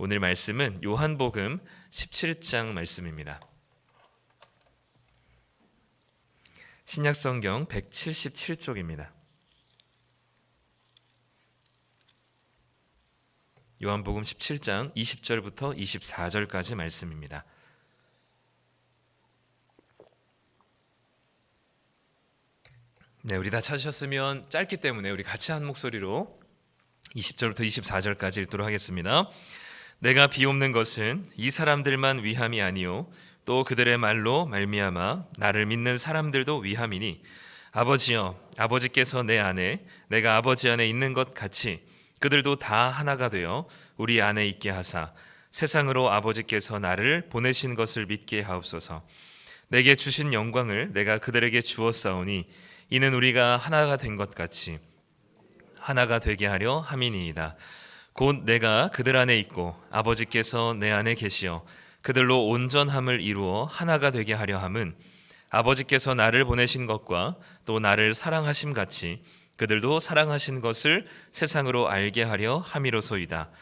오늘 말씀은 요한복음 17장 말씀입니다. 신약성경 177쪽입니다. 요한복음 17장 20절부터 24절까지 말씀입니다. 네, 우리 다 찾으셨으면 짧기 때문에 우리 같이 한 목소리로 20절부터 24절까지 읽도록 하겠습니다. 내가 비옵는 것은 이 사람들만 위함이 아니요 또 그들의 말로 말미암아 나를 믿는 사람들도 위함이니 아버지여 아버지께서 내 안에 내가 아버지 안에 있는 것 같이 그들도 다 하나가 되어 우리 안에 있게 하사 세상으로 아버지께서 나를 보내신 것을 믿게 하옵소서. 내게 주신 영광을 내가 그들에게 주었사오니 이는 우리가 하나가 된 것 같이 하나가 되게 하려 함이니이다. 곧 내가 그들 안에 있고 아버지께서 내 안에 계시어 그들로 온전함을 이루어 하나가 되게 하려 함은 아버지께서 나를 보내신 것과 또 나를 사랑하심 같이 그들도 사랑하신 것을 세상으로 알게 하려 함이로소이다.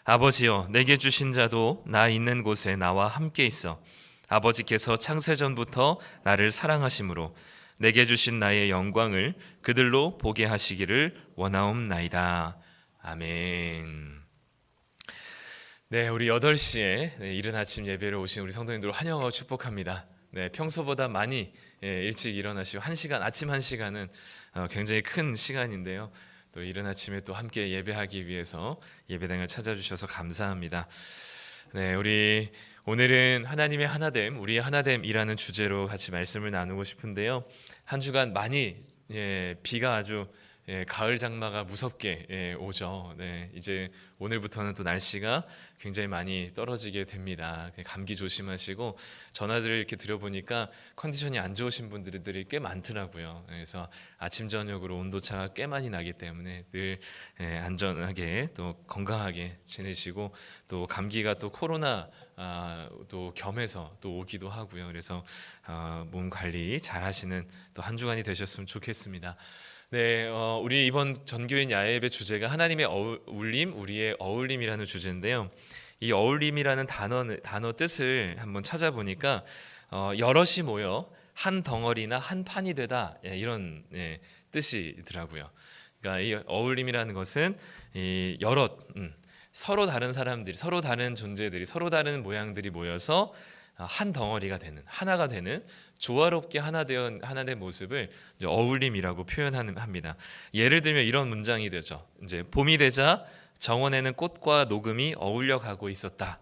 아버지여 내게 주신 자도 나 있는 곳에 나와 함께 있어 아버지께서 창세전부터 나를 사랑하심으로 내게 주신 나의 영광을 그들로 보게 하시기를 원하옵나이다. 아멘. 네, 우리 8시에 이른 아침 예배를 오신 우리 성도님들 환영하고 축복합니다. 네, 평소보다 많이 일찍 일어나시고 아침 1시간은 굉장히 큰 시간인데요. 또 이른 아침에 또 함께 예배하기 위해서 예배당을 찾아주셔서 감사합니다. 네, 우리 오늘은 하나님의 하나됨, 우리의 하나됨이라는 주제로 같이 말씀을 나누고 싶은데요. 한 주간 많이 비가 아주 가을 장마가 무섭게 오죠. 네, 이제 오늘부터는 또 날씨가 굉장히 많이 떨어지게 됩니다. 감기 조심하시고 전화들을 이렇게 들어보니까 컨디션이 안 좋으신 분들이 꽤 많더라고요. 그래서 아침 저녁으로 온도차가 꽤 많이 나기 때문에 늘 안전하게 또 건강하게 지내시고 또 감기가 또 코로나 또 겸해서 또 오기도 하고요. 그래서 몸 관리 잘 하시는 또 한 주간이 되셨으면 좋겠습니다. 네, 우리 이번 전교인 야외예배 주제가 하나님의 어울림, 우리의 어울림이라는 주제인데요. 이 어울림이라는 단어 뜻을 한번 찾아보니까 여럿이 모여 한 덩어리나 한 판이 되다 이런 뜻이더라고요. 그러니까 이 어울림이라는 것은 이 여럿, 서로 다른 사람들이, 서로 다른 존재들이, 서로 다른 모양들이 모여서 한 덩어리가 되는, 하나가 되는 조화롭게 하나 된 모습을 이제 어울림이라고 표현합니다. 예를 들면 이런 문장이 되죠. 이제 봄이 되자 정원에는 꽃과 녹음이 어울려 가고 있었다.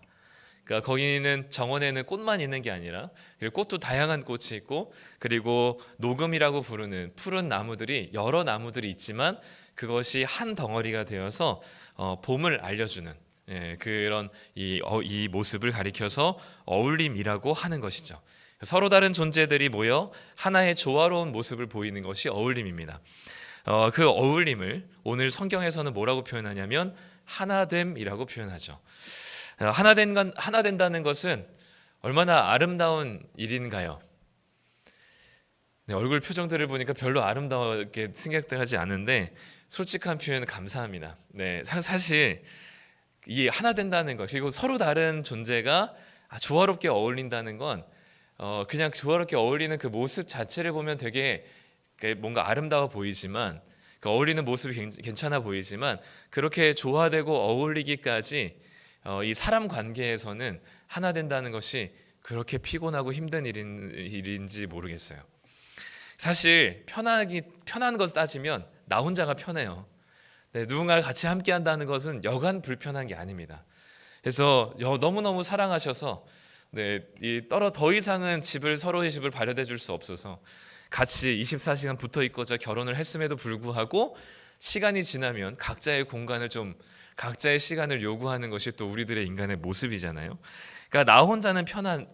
그러니까 거기는 정원에는 꽃만 있는 게 아니라 그리고 꽃도 다양한 꽃이 있고 그리고 녹음이라고 부르는 푸른 나무들이 여러 나무들이 있지만 그것이 한 덩어리가 되어서 봄을 알려주는 그런 이 모습을 가리켜서 어울림이라고 하는 것이죠. 서로 다른 존재들이 모여 하나의 조화로운 모습을 보이는 것이 어울림입니다. 그 어울림을 오늘 성경에서는 뭐라고 표현하냐면 하나됨이라고 표현하죠. 하나 된다는 것은 얼마나 아름다운 일인가요? 네, 얼굴 표정들을 보니까 별로 아름다우게 생각하지 않은데 솔직한 표현은 감사합니다. 네, 사실 이 하나 된다는 것 그리고 서로 다른 존재가 조화롭게 어울린다는 건 그냥 조화롭게 어울리는 그 모습 자체를 보면 되게 뭔가 아름다워 보이지만 그 어울리는 모습이 괜찮아 보이지만 그렇게 조화되고 어울리기까지 이 사람 관계에서는 하나 된다는 것이 그렇게 피곤하고 힘든 일인지 모르겠어요. 사실 편한 것 따지면 나 혼자가 편해요. 네, 누군가를 같이 함께 한다는 것은 여간 불편한 게 아닙니다. 그래서 너무너무 사랑하셔서 더 이상은 서로의 집을 발효해 줄 수 없어서 같이 24시간 붙어 있고자 결혼을 했음에도 불구하고 시간이 지나면 각자의 시간을 요구하는 것이 또 우리들의 인간의 모습이잖아요. 그러니까 나 혼자는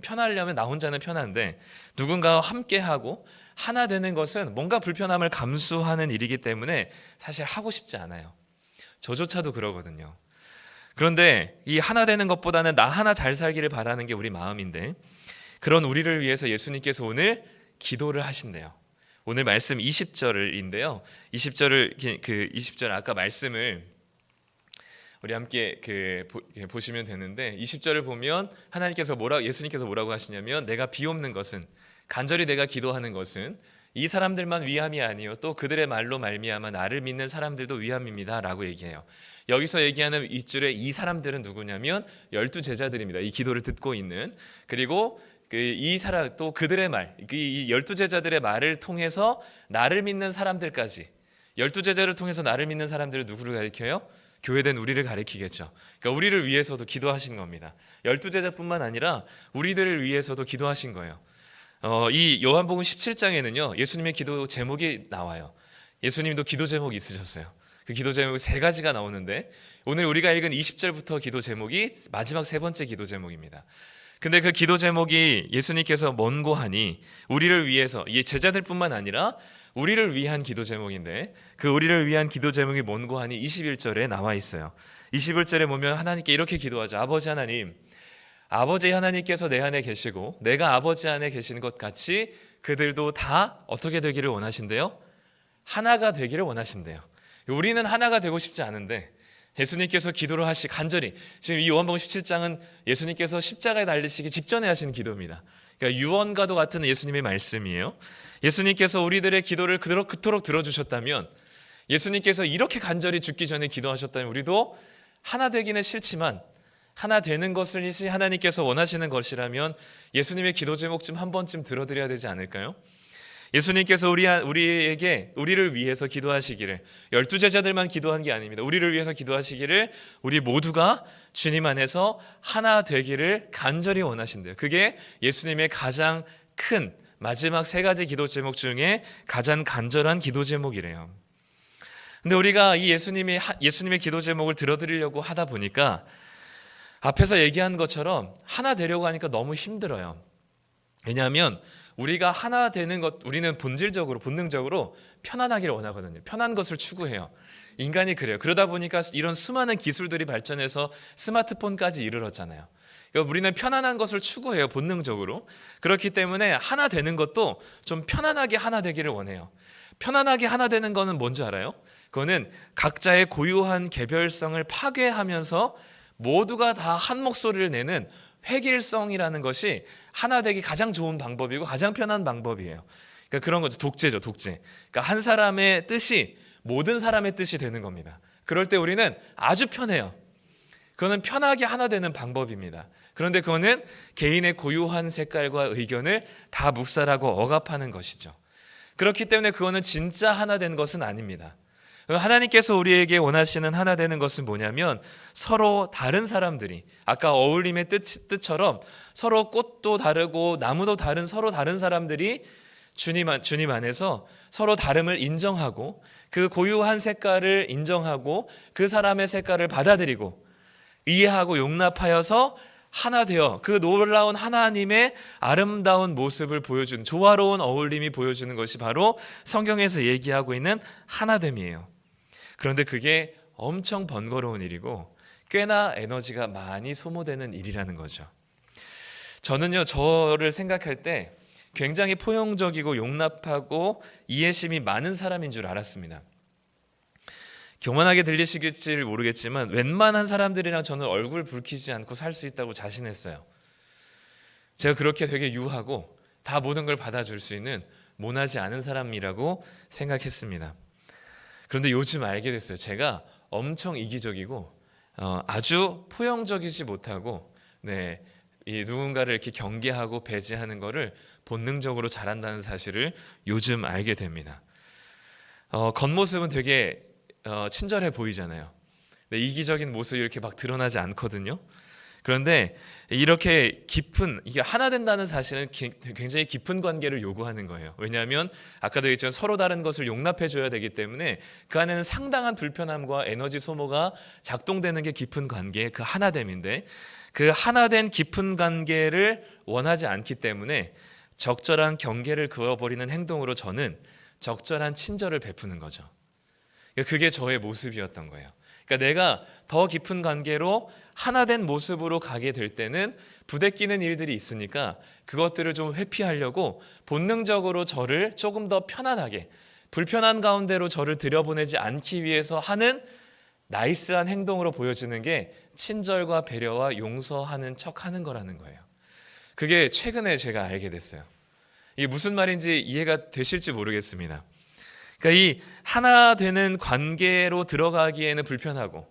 편하려면 나 혼자는 편한데 누군가와 함께하고 하나 되는 것은 뭔가 불편함을 감수하는 일이기 때문에 사실 하고 싶지 않아요. 저조차도 그러거든요. 그런데 이 하나 되는 것보다는 나 하나 잘 살기를 바라는 게 우리 마음인데 그런 우리를 위해서 예수님께서 오늘 기도를 하신대요. 오늘 말씀 20절인데요. 20절 아까 말씀을 우리 함께 보시면 되는데 20절을 보면 예수님께서 뭐라고 하시냐면 내가 비옵는 것은 간절히 내가 기도하는 것은 이 사람들만 위함이 아니요 또 그들의 말로 말미암아 나를 믿는 사람들도 위함입니다라고 얘기해요. 여기서 얘기하는 이줄의 이 사람들은 누구냐면 12 제자들입니다. 이 기도를 듣고 있는. 그리고 이 사람 또 그들의 말, 이 12 제자들의 말을 통해서 나를 믿는 사람들까지 12 제자를 통해서 나를 믿는 사람들을 누구를 가리켜요? 교회된 우리를 가리키겠죠. 그러니까 우리를 위해서도 기도하신 겁니다. 12 제자뿐만 아니라 우리들을 위해서도 기도하신 거예요. 이 요한복음 17장에는요 예수님의 기도 제목이 나와요. 예수님도 기도 제목이 있으셨어요. 그 기도 제목이 3가지가 나오는데 오늘 우리가 읽은 20절부터 기도 제목이 마지막 3번째 기도 제목입니다. 근데 그 기도 제목이 예수님께서 먼고하니 우리를 위해서 이 제자들뿐만 아니라 우리를 위한 기도 제목인데 그 우리를 위한 기도 제목이 먼고하니 21절에 나와 있어요. 21절에 보면 하나님께 이렇게 기도하죠. 아버지 하나님, 아버지 하나님께서 내 안에 계시고 내가 아버지 안에 계신 것 같이 그들도 다 어떻게 되기를 원하신대요? 하나가 되기를 원하신대요. 우리는 하나가 되고 싶지 않은데 예수님께서 기도를 간절히 지금 이 요한복음 17장은 예수님께서 십자가에 달리시기 직전에 하시는 기도입니다. 그러니까 유언과도 같은 예수님의 말씀이에요. 예수님께서 우리들의 기도를 그토록 들어주셨다면 예수님께서 이렇게 간절히 죽기 전에 기도하셨다면 우리도 하나 되기는 싫지만 하나 되는 것을 하나님께서 원하시는 것이라면 예수님의 기도 제목 좀 한 번쯤 들어드려야 되지 않을까요? 예수님께서 우리를 위해서 기도하시기를 12 제자들만 기도한 게 아닙니다. 우리를 위해서 기도하시기를 우리 모두가 주님 안에서 하나 되기를 간절히 원하신대요. 그게 예수님의 가장 큰 마지막 3가지 기도 제목 중에 가장 간절한 기도 제목이래요. 근데 우리가 이 예수님의 기도 제목을 들어드리려고 하다 보니까 앞에서 얘기한 것처럼 하나 되려고 하니까 너무 힘들어요. 왜냐하면 우리가 하나 되는 것, 우리는 본능적으로 편안하기를 원하거든요. 편한 것을 추구해요. 인간이 그래요. 그러다 보니까 이런 수많은 기술들이 발전해서 스마트폰까지 이르렀잖아요. 그러니까 우리는 편안한 것을 추구해요. 본능적으로. 그렇기 때문에 하나 되는 것도 좀 편안하게 하나 되기를 원해요. 편안하게 하나 되는 거는 뭔지 알아요? 그거는 각자의 고유한 개별성을 파괴하면서 모두가 다 한 목소리를 내는 획일성이라는 것이 하나 되기 가장 좋은 방법이고 가장 편한 방법이에요. 그러니까 그런 거죠. 독재죠, 독재. 그러니까 한 사람의 뜻이 모든 사람의 뜻이 되는 겁니다. 그럴 때 우리는 아주 편해요. 그거는 편하게 하나 되는 방법입니다. 그런데 그거는 개인의 고유한 색깔과 의견을 다 묵살하고 억압하는 것이죠. 그렇기 때문에 그거는 진짜 하나 된 것은 아닙니다. 하나님께서 우리에게 원하시는 하나 되는 것은 뭐냐면 서로 다른 사람들이 아까 어울림의 뜻처럼 서로 꽃도 다르고 나무도 다른 서로 다른 사람들이 주님 안에서 서로 다름을 인정하고 그 고유한 색깔을 인정하고 그 사람의 색깔을 받아들이고 이해하고 용납하여서 하나 되어 그 놀라운 하나님의 아름다운 모습을 보여주는 조화로운 어울림이 보여주는 것이 바로 성경에서 얘기하고 있는 하나됨이에요. 그런데 그게 엄청 번거로운 일이고 꽤나 에너지가 많이 소모되는 일이라는 거죠. 저는요, 저를 생각할 때 굉장히 포용적이고 용납하고 이해심이 많은 사람인 줄 알았습니다. 교만하게 들리시길지 모르겠지만 웬만한 사람들이랑 저는 얼굴 붉히지 않고 살 수 있다고 자신했어요. 제가 그렇게 되게 유하고 다 모든 걸 받아줄 수 있는 모나지 않은 사람이라고 생각했습니다. 그런데 요즘 알게 됐어요. 제가 엄청 이기적이고 아주 포용적이지 못하고 이 누군가를 이렇게 경계하고 배제하는 거를 본능적으로 잘한다는 사실을 요즘 알게 됩니다. 겉모습은 되게 친절해 보이잖아요. 근데 이기적인 모습이 이렇게 막 드러나지 않거든요. 그런데 이렇게 이게 하나 된다는 사실은 굉장히 깊은 관계를 요구하는 거예요. 왜냐하면 아까도 얘기했지만 서로 다른 것을 용납해 줘야 되기 때문에 그 안에는 상당한 불편함과 에너지 소모가 작동되는 게 깊은 관계의 그 하나됨인데 그 하나된 깊은 관계를 원하지 않기 때문에 적절한 경계를 그어버리는 행동으로 저는 적절한 친절을 베푸는 거죠. 그게 저의 모습이었던 거예요. 그러니까 내가 더 깊은 관계로 하나된 모습으로 가게 될 때는 부대끼는 일들이 있으니까 그것들을 좀 회피하려고 본능적으로 저를 조금 더 편안하게 불편한 가운데로 저를 들여보내지 않기 위해서 하는 나이스한 행동으로 보여지는 게 친절과 배려와 용서하는 척하는 거라는 거예요. 그게 최근에 제가 알게 됐어요. 이게 무슨 말인지 이해가 되실지 모르겠습니다. 그러니까 이 하나 되는 관계로 들어가기에는 불편하고,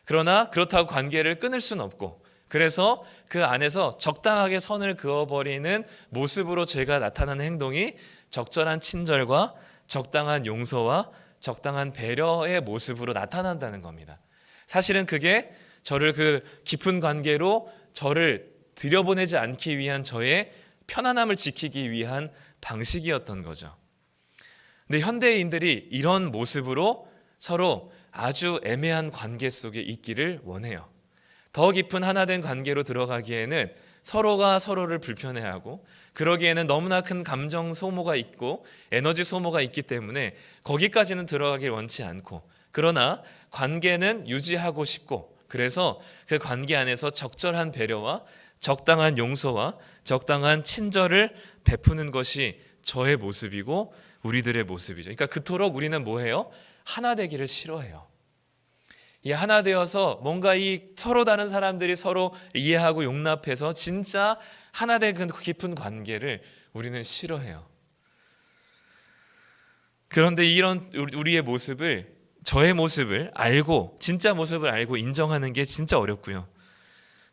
그러나 그렇다고 관계를 끊을 수는 없고, 그래서 그 안에서 적당하게 선을 그어버리는 모습으로 제가 나타나는 행동이 적절한 친절과 적당한 용서와 적당한 배려의 모습으로 나타난다는 겁니다. 사실은 그게 저를 그 깊은 관계로 저를 들여보내지 않기 위한 저의 편안함을 지키기 위한 방식이었던 거죠. 근데 현대인들이 이런 모습으로 서로 아주 애매한 관계 속에 있기를 원해요. 더 깊은 하나된 관계로 들어가기에는 서로가 서로를 불편해하고, 그러기에는 너무나 큰 감정 소모가 있고 에너지 소모가 있기 때문에 거기까지는 들어가길 원치 않고, 그러나 관계는 유지하고 싶고, 그래서 그 관계 안에서 적절한 배려와 적당한 용서와 적당한 친절을 베푸는 것이 저의 모습이고 우리들의 모습이죠. 그러니까 그토록 우리는 뭐해요? 하나 되기를 싫어해요. 이 하나 되어서 뭔가 이 서로 다른 사람들이 서로 이해하고 용납해서 진짜 하나 된 그 깊은 관계를 우리는 싫어해요. 그런데 이런 우리의 모습을, 저의 모습을 알고, 진짜 모습을 알고 인정하는 게 진짜 어렵고요.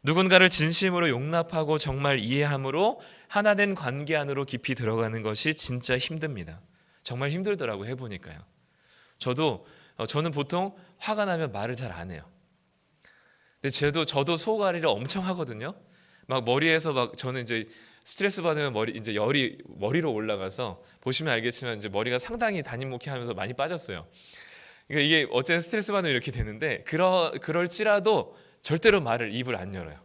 누군가를 진심으로 용납하고 정말 이해함으로 하나 된 관계 안으로 깊이 들어가는 것이 진짜 힘듭니다. 정말 힘들더라고요, 해보니까요. 저는 보통 화가 나면 말을 잘 안 해요. 근데 저도 소갈이를 엄청 하거든요. 막 머리에서 저는 이제 스트레스 받으면 이제 열이 머리로 올라가서, 보시면 알겠지만 이제 머리가 상당히 단임목회하면서 많이 빠졌어요. 그러니까 이게 어쨌든 스트레스 받으면 이렇게 되는데, 그럴지라도 절대로 입을 안 열어요.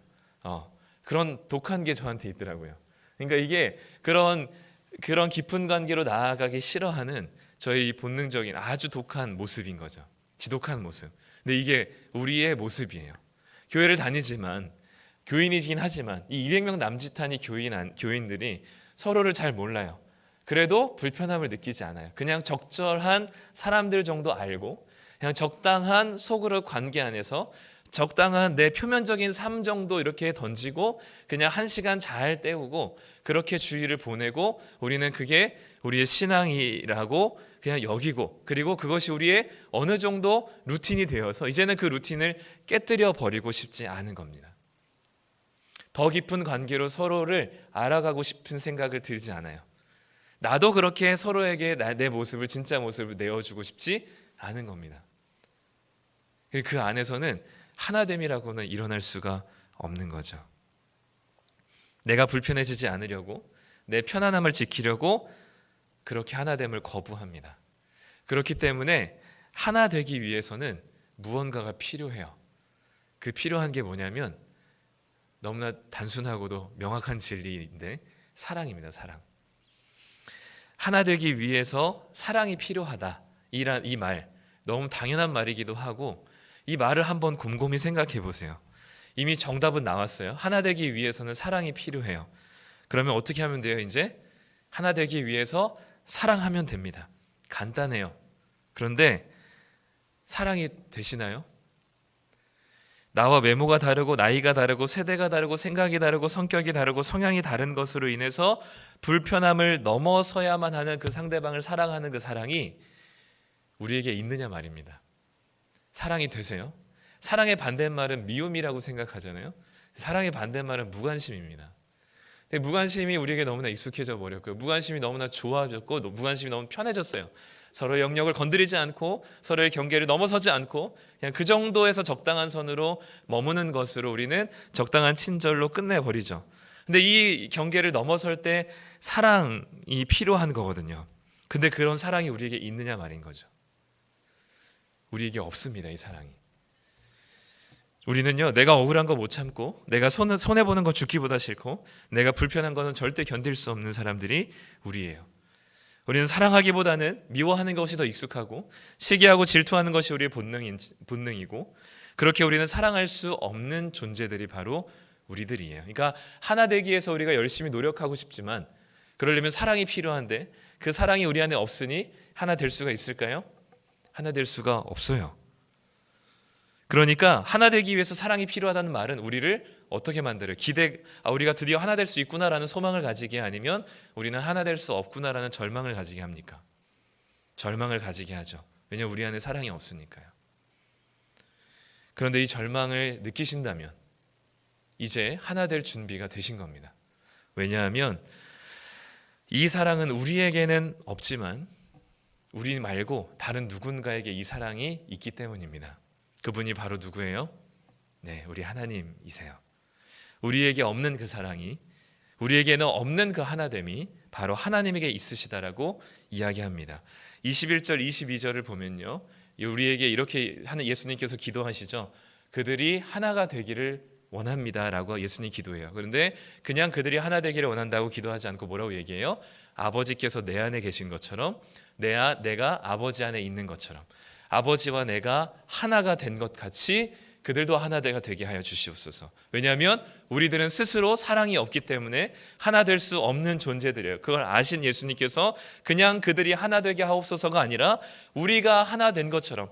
그런 독한 게 저한테 있더라고요. 그러니까 이게 그런 깊은 관계로 나아가기 싫어하는 저희 본능적인 아주 독한 모습인 거죠. 지독한 모습. 근데 이게 우리의 모습이에요. 교회를 다니지만, 교인이긴 하지만 이 200명 남짓한 교인들이 서로를 잘 몰라요. 그래도 불편함을 느끼지 않아요. 그냥 적절한 사람들 정도 알고, 그냥 적당한 속으로 관계 안에서 적당한 내 표면적인 삶 정도 이렇게 던지고 그냥 1시간 잘 때우고 그렇게 주의를 보내고, 우리는 그게 우리의 신앙이라고 그냥 여기고, 그리고 그것이 우리의 어느 정도 루틴이 되어서 이제는 그 루틴을 깨뜨려 버리고 싶지 않은 겁니다. 더 깊은 관계로 서로를 알아가고 싶은 생각을 들지 않아요. 나도 그렇게 서로에게 내 모습을, 진짜 모습을 내어주고 싶지 않은 겁니다. 그 안에서는 하나됨이라고는 일어날 수가 없는 거죠. 내가 불편해지지 않으려고, 내 편안함을 지키려고 그렇게 하나됨을 거부합니다. 그렇기 때문에 하나 되기 위해서는 무언가가 필요해요. 그 필요한 게 뭐냐면 너무나 단순하고도 명확한 진리인데 사랑입니다. 사랑. 하나 되기 위해서 사랑이 필요하다. 이 말 너무 당연한 말이기도 하고, 이 말을 한번 곰곰이 생각해 보세요. 이미 정답은 나왔어요. 하나 되기 위해서는 사랑이 필요해요. 그러면 어떻게 하면 돼요? 이제 하나 되기 위해서 사랑하면 됩니다. 간단해요. 그런데 사랑이 되시나요? 나와 외모가 다르고 나이가 다르고 세대가 다르고 생각이 다르고 성격이 다르고 성향이 다른 것으로 인해서 불편함을 넘어서야만 하는 그 상대방을 사랑하는 그 사랑이 우리에게 있느냐 말입니다. 사랑이 되세요? 사랑의 반대말은 미움이라고 생각하잖아요. 사랑의 반대말은 무관심입니다. 근데 무관심이 우리에게 너무나 익숙해져 버렸고요. 무관심이 너무나 좋아졌고, 무관심이 너무 편해졌어요. 서로의 영역을 건드리지 않고, 서로의 경계를 넘어서지 않고, 그냥 그 정도에서 적당한 선으로 머무는 것으로 우리는 적당한 친절로 끝내버리죠. 근데 이 경계를 넘어설 때 사랑이 필요한 거거든요. 근데 그런 사랑이 우리에게 있느냐 말인 거죠. 우리에게 없습니다. 이 사랑이. 우리는요, 내가 억울한 거 못 참고, 내가 손해보는 거 죽기보다 싫고, 내가 불편한 거는 절대 견딜 수 없는 사람들이 우리예요. 우리는 사랑하기보다는 미워하는 것이 더 익숙하고, 시기하고 질투하는 것이 우리의 본능이고, 그렇게 우리는 사랑할 수 없는 존재들이 바로 우리들이에요. 그러니까 하나 되기 위해서 우리가 열심히 노력하고 싶지만, 그러려면 사랑이 필요한데 그 사랑이 우리 안에 없으니 하나 될 수가 있을까요? 하나 될 수가 없어요. 그러니까 하나 되기 위해서 사랑이 필요하다는 말은 우리를 어떻게 만들어요? 우리가 드디어 하나 될 수 있구나라는 소망을 가지게, 아니면 우리는 하나 될 수 없구나라는 절망을 가지게 합니까? 절망을 가지게 하죠. 왜냐하면 우리 안에 사랑이 없으니까요. 그런데 이 절망을 느끼신다면 이제 하나 될 준비가 되신 겁니다. 왜냐하면 이 사랑은 우리에게는 없지만 우리 말고 다른 누군가에게 이 사랑이 있기 때문입니다. 그분이 바로 누구예요? 네, 우리 하나님이세요. 우리에게 없는 그 사랑이, 우리에게는 없는 그 하나됨이 바로 하나님에게 있으시다라고 이야기합니다. 21절 22절을 보면요, 우리에게 이렇게 예수님께서 기도하시죠. 그들이 하나가 되기를 원합니다라고 예수님 기도해요. 그런데 그냥 그들이 하나 되기를 원한다고 기도하지 않고 뭐라고 얘기해요? 아버지께서 내 안에 계신 것처럼 내가 아버지 안에 있는 것처럼 아버지와 내가 하나가 된 것 같이 그들도 하나가 되게 하여 주시옵소서. 왜냐하면 우리들은 스스로 사랑이 없기 때문에 하나 될 수 없는 존재들이에요. 그걸 아신 예수님께서 그냥 그들이 하나 되게 하옵소서가 아니라 우리가 하나 된 것처럼,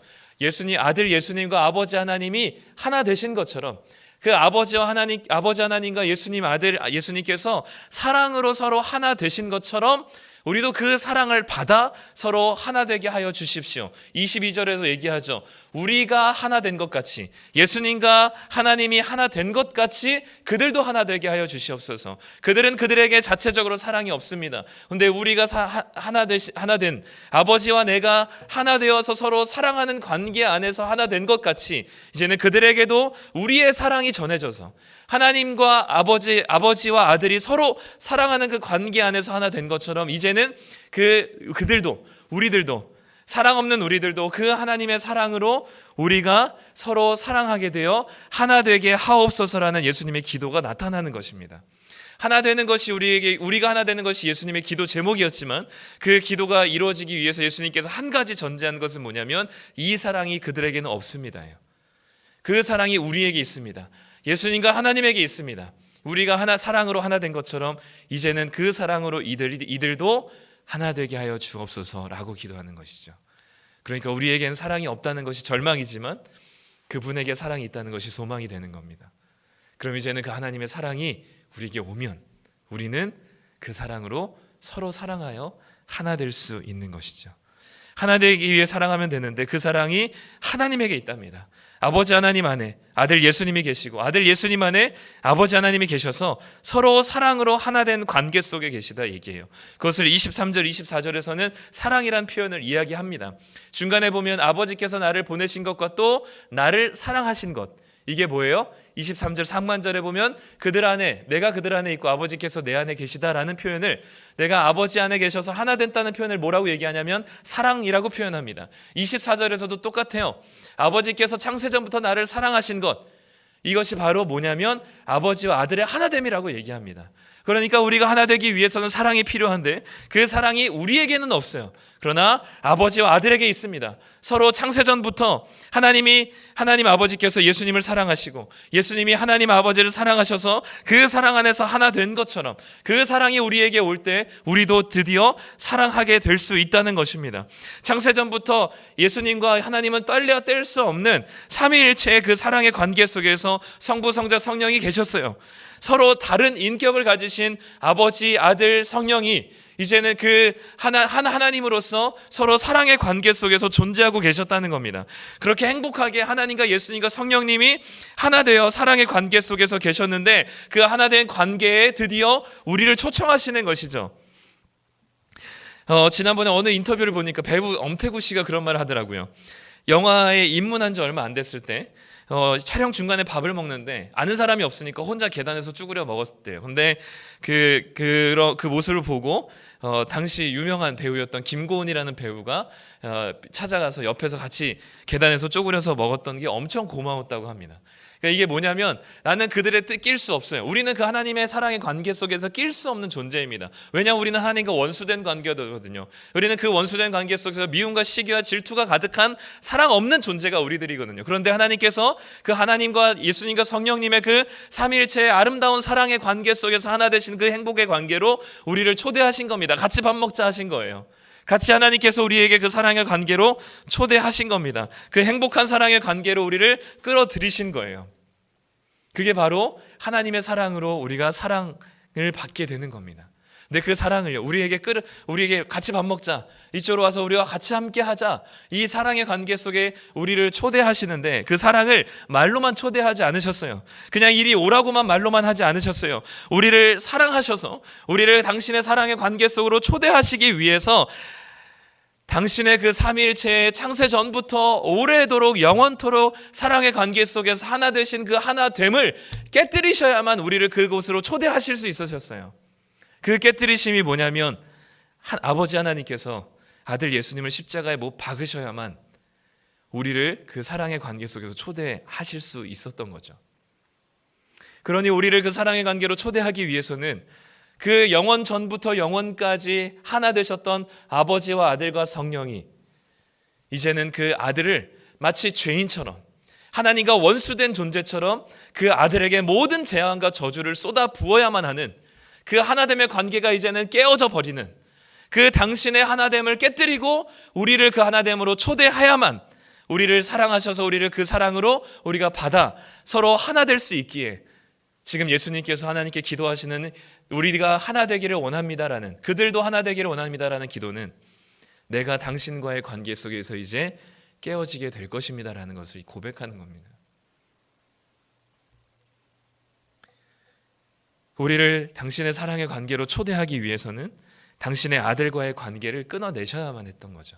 아들 예수님과 아버지 하나님이 하나 되신 것처럼, 그 아버지 하나님과 예수님께서 사랑으로 서로 하나 되신 것처럼 우리도 그 사랑을 받아 서로 하나 되게 하여 주십시오. 22절에서 얘기하죠. 우리가 하나 된 것 같이, 예수님과 하나님이 하나 된 것 같이 그들도 하나 되게 하여 주시옵소서. 그들은 그들에게 자체적으로 사랑이 없습니다. 그런데 우리가 하나 된 아버지와 내가 하나 되어서 서로 사랑하는 관계 안에서 하나 된 것 같이 이제는 그들에게도 우리의 사랑이 전해져서 하나님과 아버지와 아들이 서로 사랑하는 그 관계 안에서 하나 된 것처럼 이제는 우리들도 사랑 없는 우리들도 그 하나님의 사랑으로 우리가 서로 사랑하게 되어 하나 되게 하옵소서라는 예수님의 기도가 나타나는 것입니다. 하나 되는 것이 우리가 하나 되는 것이 예수님의 기도 제목이었지만 그 기도가 이루어지기 위해서 예수님께서 한 가지 전제한 것은 뭐냐면 이 사랑이 그들에게는 없습니다요. 그 사랑이 우리에게 있습니다. 예수님과 하나님에게 있습니다. 우리가 사랑으로 하나 된 것처럼 이제는 그 사랑으로 이들도 하나 되게 하여 주옵소서라고 기도하는 것이죠. 그러니까 우리에게는 사랑이 없다는 것이 절망이지만 그분에게 사랑이 있다는 것이 소망이 되는 겁니다. 그럼 이제는 그 하나님의 사랑이 우리에게 오면 우리는 그 사랑으로 서로 사랑하여 하나 될 수 있는 것이죠. 하나 되기 위해 사랑하면 되는데 그 사랑이 하나님에게 있답니다. 아버지 하나님 안에 아들 예수님이 계시고 아들 예수님 안에 아버지 하나님이 계셔서 서로 사랑으로 하나 된 관계 속에 계시다 얘기해요. 그것을 23절 24절에서는 사랑이란 표현을 이야기합니다. 중간에 보면 아버지께서 나를 보내신 것과 또 나를 사랑하신 것, 이게 뭐예요? 23절 상반절에 보면 내가 그들 안에 있고 아버지께서 내 안에 계시다라는 표현을, 내가 아버지 안에 계셔서 하나 됐다는 표현을 뭐라고 얘기하냐면 사랑이라고 표현합니다. 24절에서도 똑같아요. 아버지께서 창세전부터 나를 사랑하신 것, 이것이 바로 뭐냐면 아버지와 아들의 하나됨이라고 얘기합니다. 그러니까 우리가 하나 되기 위해서는 사랑이 필요한데 그 사랑이 우리에게는 없어요. 그러나 아버지와 아들에게 있습니다. 서로 창세전부터 하나님 아버지께서 예수님을 사랑하시고 예수님이 하나님 아버지를 사랑하셔서 그 사랑 안에서 하나 된 것처럼 그 사랑이 우리에게 올 때 우리도 드디어 사랑하게 될 수 있다는 것입니다. 창세전부터 예수님과 하나님은 뗄 수 없는 삼위일체의 그 사랑의 관계 속에서 성부, 성자, 성령이 계셨어요. 서로 다른 인격을 가지신 아버지, 아들, 성령이 이제는 그 하나님으로서 서로 사랑의 관계 속에서 존재하고 계셨다는 겁니다. 그렇게 행복하게 하나님과 예수님과 성령님이 하나 되어 사랑의 관계 속에서 계셨는데 그 하나 된 관계에 드디어 우리를 초청하시는 것이죠. 지난번에 어느 인터뷰를 보니까 배우 엄태구 씨가 그런 말을 하더라고요. 영화에 입문한 지 얼마 안 됐을 때 촬영 중간에 밥을 먹는데 아는 사람이 없으니까 혼자 계단에서 쭈그려 먹었대요. 근데 그 모습을 보고 당시 유명한 배우였던 김고은이라는 배우가 찾아가서 옆에서 같이 계단에서 쪼그려서 먹었던 게 엄청 고마웠다고 합니다. 그러니까 이게 뭐냐면 나는 그들의 뜻 낄 수 없어요. 우리는 그 하나님의 사랑의 관계 속에서 낄 수 없는 존재입니다. 왜냐하면 우리는 하나님과 원수된 관계거든요. 우리는 그 원수된 관계 속에서 미움과 시기와 질투가 가득한 사랑 없는 존재가 우리들이거든요. 그런데 하나님께서 그 하나님과 예수님과 성령님의 그 삼위일체의 아름다운 사랑의 관계 속에서 하나 되신 그 행복의 관계로 우리를 초대하신 겁니다. 같이 밥 먹자 하신 거예요. 같이 하나님께서 우리에게 그 사랑의 관계로 초대하신 겁니다. 그 행복한 사랑의 관계로 우리를 끌어들이신 거예요. 그게 바로 하나님의 사랑으로 우리가 사랑을 받게 되는 겁니다. 근데 그 사랑을요, 우리에게 같이 밥 먹자, 이쪽으로 와서 우리와 같이 함께 하자, 이 사랑의 관계 속에 우리를 초대하시는데 그 사랑을 말로만 초대하지 않으셨어요. 그냥 이리 오라고만 말로만 하지 않으셨어요. 우리를 사랑하셔서 우리를 당신의 사랑의 관계 속으로 초대하시기 위해서 당신의 그 삼위일체의 창세 전부터 오래도록 영원토록 사랑의 관계 속에서 하나 되신 그 하나됨을 깨뜨리셔야만 우리를 그곳으로 초대하실 수 있으셨어요. 그 깨뜨리심이 뭐냐면 아버지 하나님께서 아들 예수님을 십자가에 못 박으셔야만 우리를 그 사랑의 관계 속에서 초대하실 수 있었던 거죠. 그러니 우리를 그 사랑의 관계로 초대하기 위해서는 그 영원 전부터 영원까지 하나 되셨던 아버지와 아들과 성령이 이제는 그 아들을 마치 죄인처럼, 하나님과 원수된 존재처럼 그 아들에게 모든 재앙과 저주를 쏟아 부어야만 하는 그 하나됨의 관계가 이제는 깨어져 버리는, 그 당신의 하나됨을 깨뜨리고 우리를 그 하나됨으로 초대하야만 우리를 사랑하셔서 우리를 그 사랑으로 우리가 받아 서로 하나 될 수 있기에, 지금 예수님께서 하나님께 기도하시는 우리가 하나 되기를 원합니다라는, 그들도 하나 되기를 원합니다라는 기도는 내가 당신과의 관계 속에서 이제 깨어지게 될 것입니다라는 것을 고백하는 겁니다. 우리를 당신의 사랑의 관계로 초대하기 위해서는 당신의 아들과의 관계를 끊어내셔야만 했던 거죠.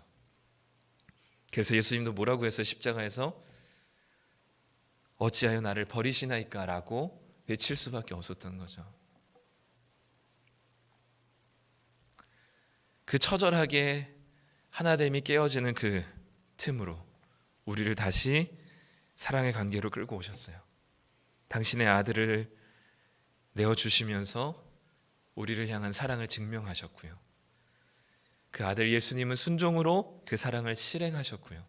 그래서 예수님도 뭐라고 했어요? 십자가에서 어찌하여 나를 버리시나이까 라고 외칠 수밖에 없었던 거죠. 그 처절하게 하나됨이 깨어지는 그 틈으로 우리를 다시 사랑의 관계로 끌고 오셨어요. 당신의 아들을 내어주시면서 우리를 향한 사랑을 증명하셨고요. 그 아들 예수님은 순종으로 그 사랑을 실행하셨고요.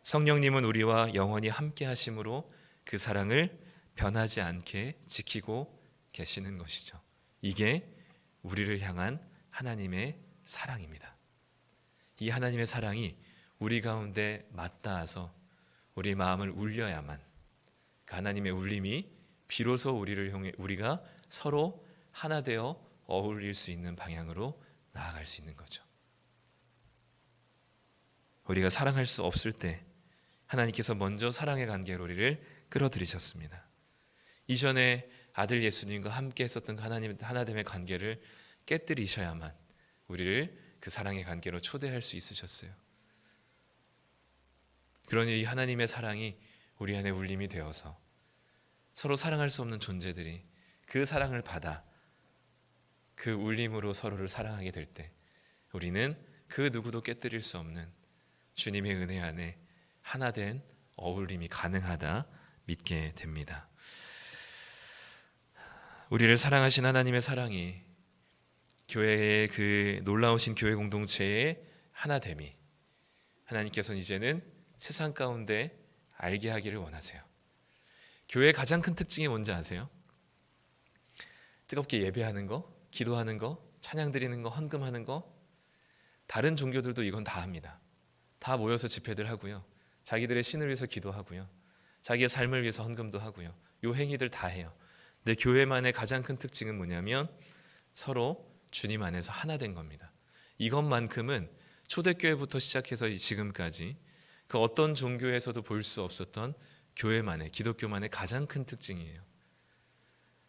성령님은 우리와 영원히 함께 하심으로 그 사랑을 변하지 않게 지키고 계시는 것이죠. 이게 우리를 향한 하나님의 사랑입니다. 이 하나님의 사랑이 우리 가운데 맞닿아서 우리 마음을 울려야만 그 하나님의 울림이 비로소 우리가 서로 하나 되어 어울릴 수 있는 방향으로 나아갈 수 있는 거죠. 우리가 사랑할 수 없을 때 하나님께서 먼저 사랑의 관계로 우리를 끌어들이셨습니다. 이전에 아들 예수님과 함께 했었던 하나됨의 관계를 깨뜨리셔야만 우리를 그 사랑의 관계로 초대할 수 있으셨어요. 그러니 이 하나님의 사랑이 우리 안에 울림이 되어서 서로 사랑할 수 없는 존재들이 그 사랑을 받아 그 울림으로 서로를 사랑하게 될 때 우리는 그 누구도 깨뜨릴 수 없는 주님의 은혜 안에 하나 된 어울림이 가능하다 믿게 됩니다. 우리를 사랑하신 하나님의 사랑이 교회의 그 놀라우신 교회 공동체의 하나됨이 하나님께서는 이제는 세상 가운데 알게 하기를 원하세요. 교회의 가장 큰 특징이 뭔지 아세요? 뜨겁게 예배하는 거, 기도하는 거, 찬양 드리는 거, 헌금하는 거. 다른 종교들도 이건 다 합니다. 다 모여서 집회들 하고요. 자기들의 신을 위해서 기도하고요. 자기의 삶을 위해서 헌금도 하고요. 요 행위들 다 해요. 근데 교회만의 가장 큰 특징은 뭐냐면 서로 주님 안에서 하나 된 겁니다. 이것만큼은 초대교회부터 시작해서 지금까지 그 어떤 종교에서도 볼 수 없었던 교회만의, 기독교만의 가장 큰 특징이에요.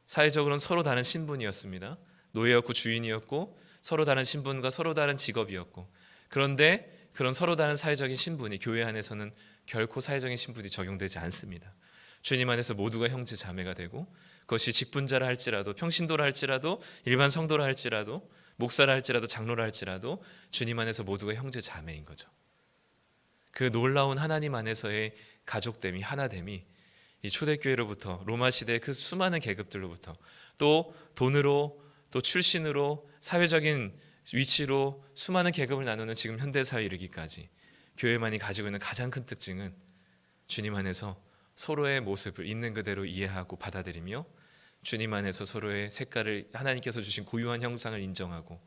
사회적으로는 서로 다른 신분이었습니다. 노예였고 주인이었고 서로 다른 신분과 서로 다른 직업이었고, 그런데 그런 서로 다른 사회적인 신분이 교회 안에서는 결코 사회적인 신분이 적용되지 않습니다. 주님 안에서 모두가 형제 자매가 되고, 그것이 직분자라 할지라도, 평신도라 할지라도, 일반 성도라 할지라도, 목사라 할지라도, 장로라 할지라도 주님 안에서 모두가 형제 자매인 거죠. 그 놀라운 하나님 안에서의 가족됨이, 하나됨이 이 초대교회로부터, 로마 시대의 그 수많은 계급들로부터, 또 돈으로, 또 출신으로, 사회적인 위치로 수많은 계급을 나누는 지금 현대사회에 이르기까지 교회만이 가지고 있는 가장 큰 특징은 주님 안에서 서로의 모습을 있는 그대로 이해하고 받아들이며 주님 안에서 서로의 색깔을, 하나님께서 주신 고유한 형상을 인정하고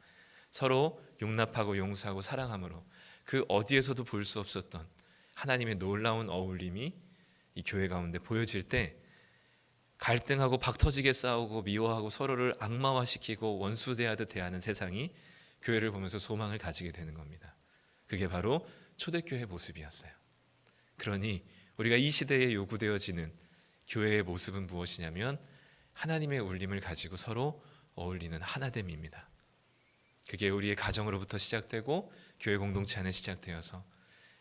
서로 용납하고 용서하고 사랑함으로 그 어디에서도 볼 수 없었던 하나님의 놀라운 어울림이 이 교회 가운데 보여질 때 갈등하고 박터지게 싸우고 미워하고 서로를 악마화시키고 원수대하듯 대하는 세상이 교회를 보면서 소망을 가지게 되는 겁니다. 그게 바로 초대교회 모습이었어요. 그러니 우리가 이 시대에 요구되어지는 교회의 모습은 무엇이냐면 하나님의 울림을 가지고 서로 어울리는 하나됨입니다. 그게 우리의 가정으로부터 시작되고 교회 공동체 안에 시작되어서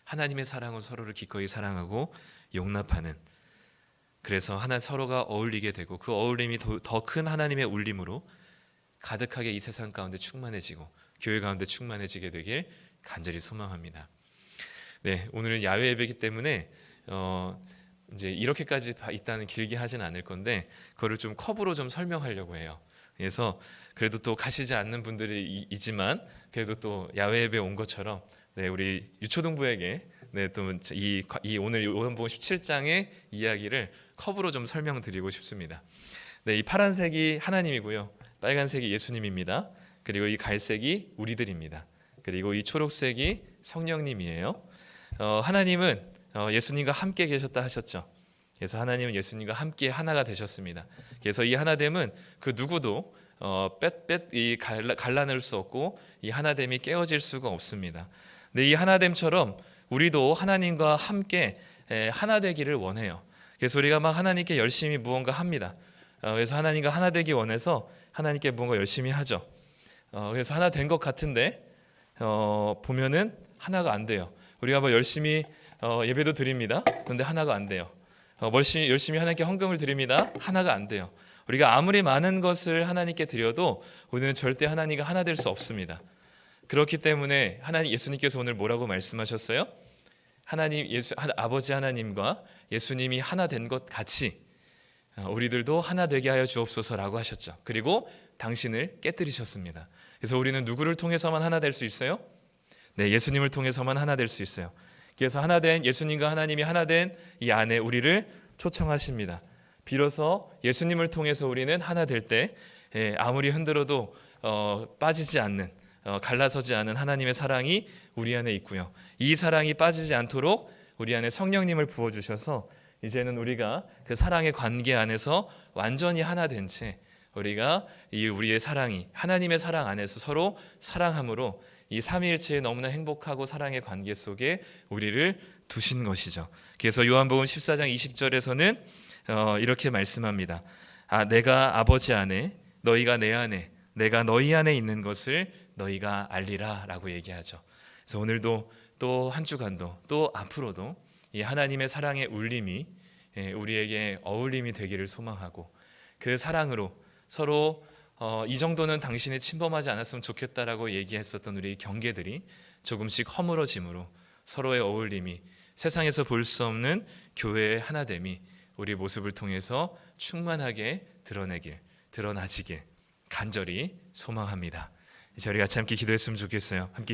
하나님의 사랑으로 서로를 기꺼이 사랑하고 용납하는, 그래서 서로가 어울리게 되고 그 어울림이 더 큰 하나님의 울림으로 가득하게 이 세상 가운데 충만해지고 교회 가운데 충만해지게 되길 간절히 소망합니다. 네, 오늘은 야외 예배이기 때문에 이제 이렇게까지 있다는 길게 하진 않을 건데 그거를 좀 컵으로 좀 설명하려고 해요. 그래서 그래도 또 가시지 않는 분들이 있지만 그래도 또 야외 예배 온 것처럼 네, 우리 유초등부에게 네, 또 이 오늘 요한복음 17장의 이야기를 컵으로 좀 설명드리고 싶습니다. 네, 이 파란색이 하나님이고요, 빨간색이 예수님입니다. 그리고 이 갈색이 우리들입니다. 그리고 이 초록색이 성령님이에요. 하나님은 예수님과 함께 계셨다 하셨죠. 그래서 하나님은 예수님과 함께 하나가 되셨습니다. 그래서 이 하나됨은 그 누구도 갈라낼 수 없고 이 하나됨이 깨어질 수가 없습니다. 근데 이 하나됨처럼 우리도 하나님과 함께 하나 되기를 원해요. 그래서 우리가 막 하나님께 열심히 무언가 합니다. 그래서 하나님과 하나 되기 원해서 하나님께 무언가 열심히 하죠. 그래서 하나 된 것 같은데 보면은 하나가 안 돼요. 우리가 뭐 열심히 예배도 드립니다. 그런데 하나가 안 돼요. 열심히 하나님께 헌금을 드립니다. 하나가 안 돼요. 우리가 아무리 많은 것을 하나님께 드려도 우리는 절대 하나님과 하나 될 수 없습니다. 그렇기 때문에 예수님께서 오늘 뭐라고 말씀하셨어요? 아버지 하나님과 예수님이 하나 된 것 같이 우리들도 하나 되게 하여 주옵소서라고 하셨죠. 그리고 당신을 깨뜨리셨습니다. 그래서 우리는 누구를 통해서만 하나 될 수 있어요? 네, 예수님을 통해서만 하나 될 수 있어요. 그래서 하나된 예수님과 하나님이 하나된 이 안에 우리를 초청하십니다. 비로소 예수님을 통해서 우리는 하나 될 때 아무리 흔들어도 빠지지 않는, 갈라서지 않은 하나님의 사랑이 우리 안에 있고요. 이 사랑이 빠지지 않도록 우리 안에 성령님을 부어주셔서 이제는 우리가 그 사랑의 관계 안에서 완전히 하나 된 채 우리가 우리의 사랑이 하나님의 사랑 안에서 서로 사랑함으로 이 삼위일체의 너무나 행복하고 사랑의 관계 속에 우리를 두신 것이죠. 그래서 요한복음 14장 20절에서는 이렇게 말씀합니다. 내가 아버지 안에 너희가 내 안에 내가 너희 안에 있는 것을 너희가 알리라 라고 얘기하죠. 그래서 오늘도 또 한 주간도 또 앞으로도 이 하나님의 사랑의 울림이 우리에게 어울림이 되기를 소망하고 그 사랑으로 서로 이 정도는 당신이 침범하지 않았으면 좋겠다라고 얘기했었던 우리 경계들이 조금씩 허물어짐으로 서로의 어울림이 세상에서 볼 수 없는 교회의 하나됨이 우리 모습을 통해서 충만하게 드러나지길 간절히 소망합니다. 이제 우리 같이 함께 기도했으면 좋겠어요. 함께